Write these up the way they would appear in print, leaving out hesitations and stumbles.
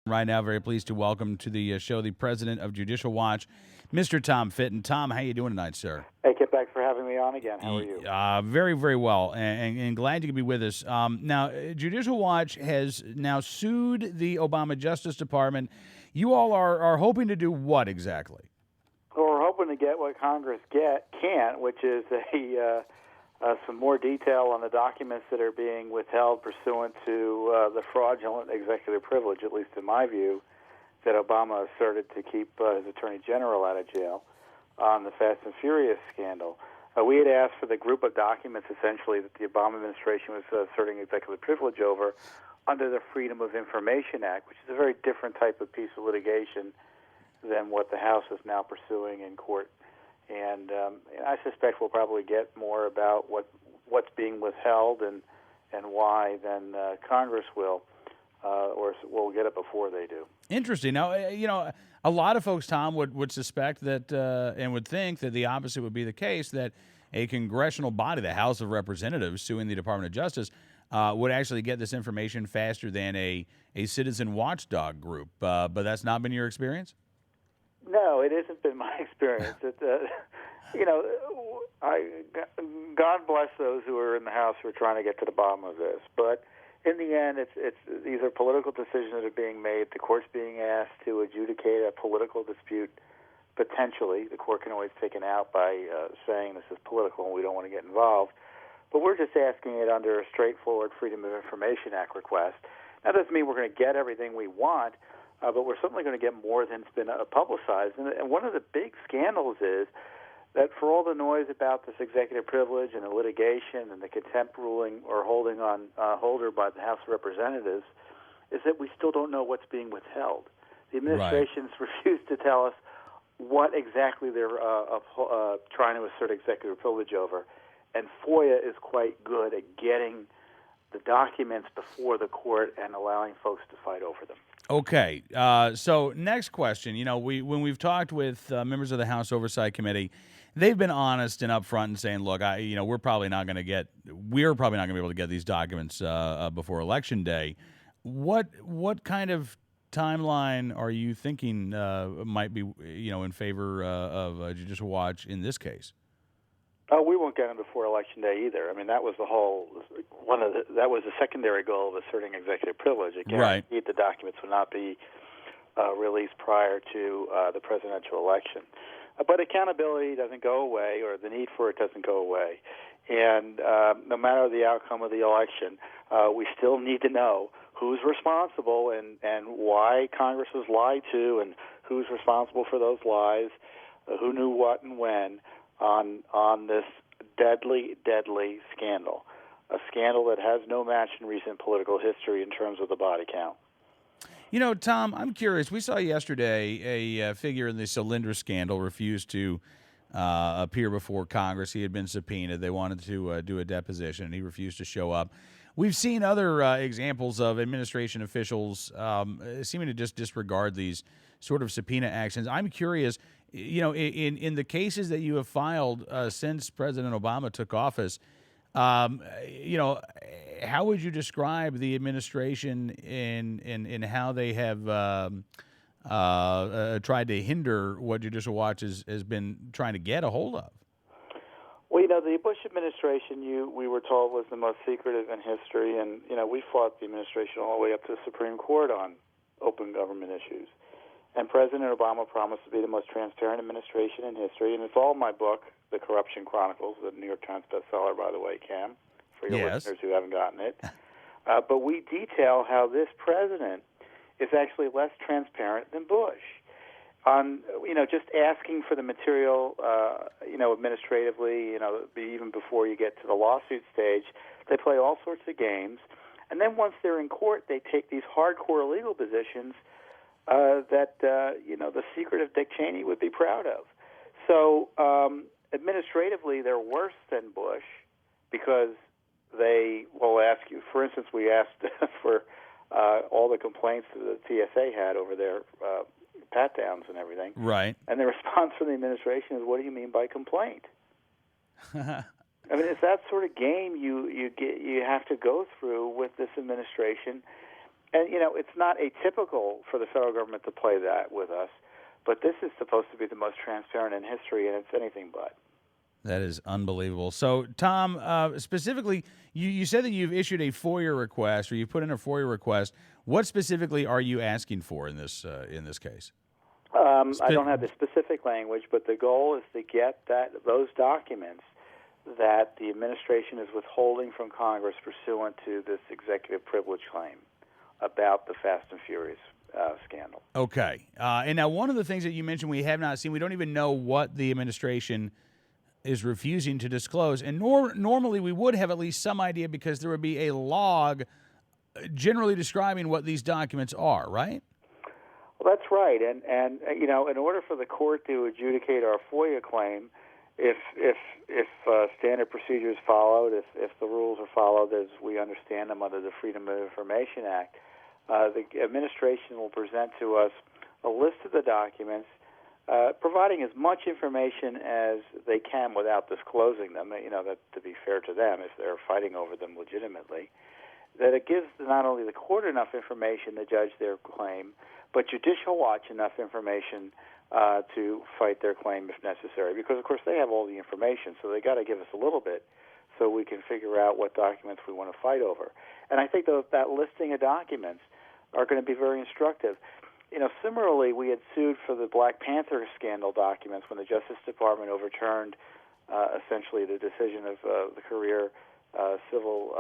Right now, very pleased to welcome to the show the president of Judicial Watch, Mr. Tom Fitton. Tom, how you doing tonight, sir? Hey, Kip, thanks for having me on again. How are you? Very, very well, and glad you could be with us. Now, Judicial Watch has now sued the Obama Justice Department. You all are hoping to do what exactly? Well, we're hoping to get what Congress can't, which is some more detail on the documents that are being withheld pursuant to the fraudulent executive privilege, at least in my view, that Obama asserted to keep his attorney general out of jail on the Fast and Furious scandal. We had asked for the group of documents, essentially, that the Obama administration was asserting executive privilege over under the Freedom of Information Act, which is a very different type of piece of litigation than what the House is now pursuing in court. And I suspect we'll probably get more about what's being withheld and why than Congress will, or we'll get it before they do. Interesting. Now, a lot of folks, Tom, would suspect that and would think that the opposite would be the case, that a congressional body, the House of Representatives, suing the Department of Justice, would actually get this information faster than a citizen watchdog group. But that's not been your experience? No, it hasn't been my experience. God bless those who are in the House who are trying to get to the bottom of this. But in the end, these are political decisions that are being made. The court's being asked to adjudicate a political dispute. Potentially, the court can always take it out by saying this is political and we don't want to get involved. But we're just asking it under a straightforward Freedom of Information Act request. That doesn't mean we're going to get everything we want, but we're certainly going to get more than's been publicized. And one of the big scandals is that for all the noise about this executive privilege and the litigation and the contempt ruling or holding on Holder by the House of Representatives, is that we still don't know what's being withheld. The administration's refused to tell us what exactly they're trying to assert executive privilege over. And FOIA is quite good at getting the documents before the court and allowing folks to fight over them. Okay. So next question. When we've talked with members of the House Oversight Committee, they've been honest and upfront and saying, look, we're probably not going to be able to get these documents before Election Day. What kind of timeline are you thinking might be, in favor of Judicial Watch in this case? We won't get them before Election Day either. I mean, that was that was the secondary goal of asserting executive privilege. It guaranteed the documents would not be released prior to the presidential election. But accountability doesn't go away, or the need for it doesn't go away. And no matter the outcome of the election, we still need to know who's responsible and why Congress was lied to, and who's responsible for those lies, who knew what and when on this deadly, deadly scandal, a scandal that has no match in recent political history in terms of the body count. Tom, I'm curious. We saw yesterday a figure in the Solyndra scandal refused to appear before Congress. He had been subpoenaed. They wanted to do a deposition, and he refused to show up. We've seen other examples of administration officials seeming to just disregard these sort of subpoena actions. I'm curious, in the cases that you have filed since President Obama took office, how would you describe the administration in how they have tried to hinder what Judicial Watch has been trying to get a hold of? Well, the Bush administration, we were told, was the most secretive in history, and we fought the administration all the way up to the Supreme Court on open government issues. And President Obama promised to be the most transparent administration in history, and it's all in my book, The Corruption Chronicles, the New York Times bestseller, by the way, Cam, for your listeners who haven't gotten it. But we detail how this president is actually less transparent than Bush. On just asking for the material, administratively, even before you get to the lawsuit stage, they play all sorts of games, and then once they're in court, they take these hardcore legal positions that the secretive Dick Cheney would be proud of. So administratively, they're worse than Bush because they will ask you. For instance, we asked for all the complaints that the TSA had over their pat downs and everything. Right. And the response from the administration is, "What do you mean by complaint?" I mean, it's that sort of game you have to go through with this administration. And, it's not atypical for the federal government to play that with us, but this is supposed to be the most transparent in history, and it's anything but. That is unbelievable. So, Tom, specifically, you said that you've issued a FOIA request, or you put in a FOIA request. What specifically are you asking for in this case? I don't have the specific language, but the goal is to get those documents that the administration is withholding from Congress pursuant to this executive privilege claim about the Fast and Furious scandal. Okay. And now one of the things that you mentioned we have not seen, we don't even know what the administration is refusing to disclose. And normally we would have at least some idea because there would be a log generally describing what these documents are, right? Well, that's right. And in order for the court to adjudicate our FOIA claim, if standard procedures followed, if the rules are followed as we understand them under the Freedom of Information Act, the administration will present to us a list of the documents, providing as much information as they can without disclosing them. That to be fair to them, if they're fighting over them legitimately, that it gives not only the court enough information to judge their claim, but Judicial Watch enough information to fight their claim if necessary. Because of course they have all the information, so they got to give us a little bit so we can figure out what documents we want to fight over. And I think that listing of documents are going to be very instructive. Similarly, we had sued for the Black Panther scandal documents when the Justice Department overturned essentially the decision of the career Civil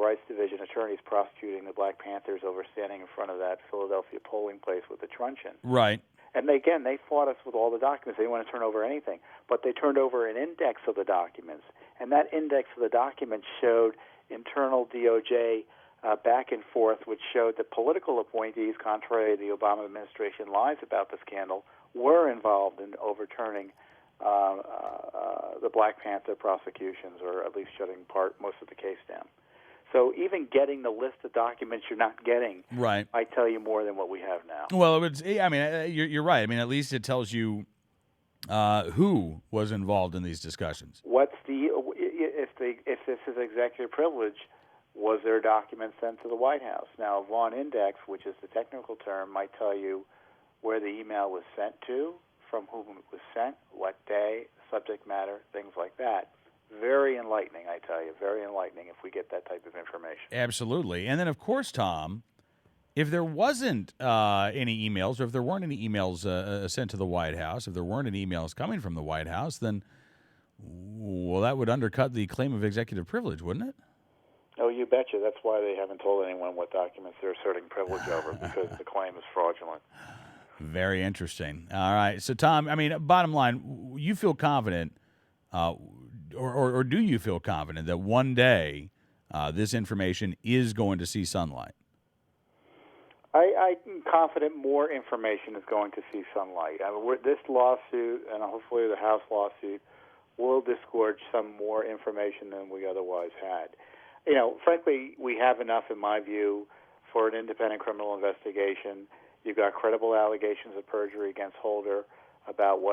Rights Division attorneys prosecuting the Black Panthers over standing in front of that Philadelphia polling place with the truncheon. Right. And they fought us with all the documents. They didn't want to turn over anything. But they turned over an index of the documents. And that index of the documents showed internal DOJ back and forth, which showed that political appointees, contrary to the Obama administration lies about the scandal, were involved in overturning the Black Panther prosecutions, or at least shutting most of the case down. So even getting the list of documents you're not getting might tell you more than what we have now. Well, you're right. I mean, at least it tells you who was involved in these discussions. If this is executive privilege, was there a document sent to the White House? Now, a Vaughn Index, which is the technical term, might tell you where the email was sent to, from whom it was sent, what day, subject matter, things like that. Very enlightening, I tell you, very enlightening if we get that type of information. Absolutely. And then, of course, Tom, if there wasn't any emails, or if there weren't any emails sent to the White House, if there weren't any emails coming from the White House, then, well, that would undercut the claim of executive privilege, wouldn't it? Oh, you betcha. That's why they haven't told anyone what documents they're asserting privilege over, because the claim is fraudulent. Very interesting. All right. So, Tom, I mean, bottom line, you feel confident, or do you feel confident that one day this information is going to see sunlight? I'm confident more information is going to see sunlight. I mean, this lawsuit, and hopefully the House lawsuit, will disgorge some more information than we otherwise had. Frankly, we have enough, in my view, for an independent criminal investigation. You've got credible allegations of perjury against Holder about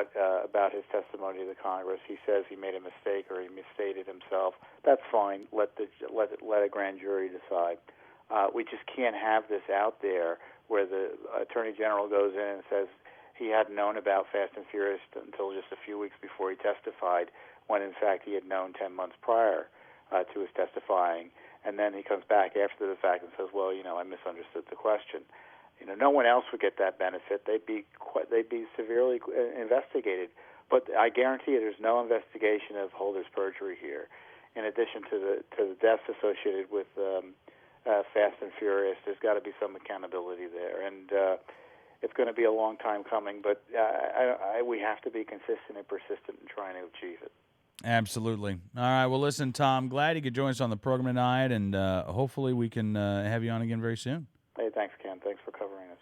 his testimony to the Congress. He says he made a mistake or he misstated himself. That's fine. Let a grand jury decide. We just can't have this out there where the Attorney General goes in and says he hadn't known about Fast and Furious until just a few weeks before he testified, when in fact he had known 10 months prior to his testifying, and then he comes back after the fact and says, "Well, I misunderstood the question." No one else would get that benefit. They'd be severely investigated. But I guarantee you, there's no investigation of Holder's perjury here. In addition to the deaths associated with Fast and Furious, there's got to be some accountability there, and it's going to be a long time coming. But we have to be consistent and persistent in trying to achieve it. Absolutely. All right. Well, listen, Tom, glad you could join us on the program tonight, and hopefully we can have you on again very soon. Hey, thanks.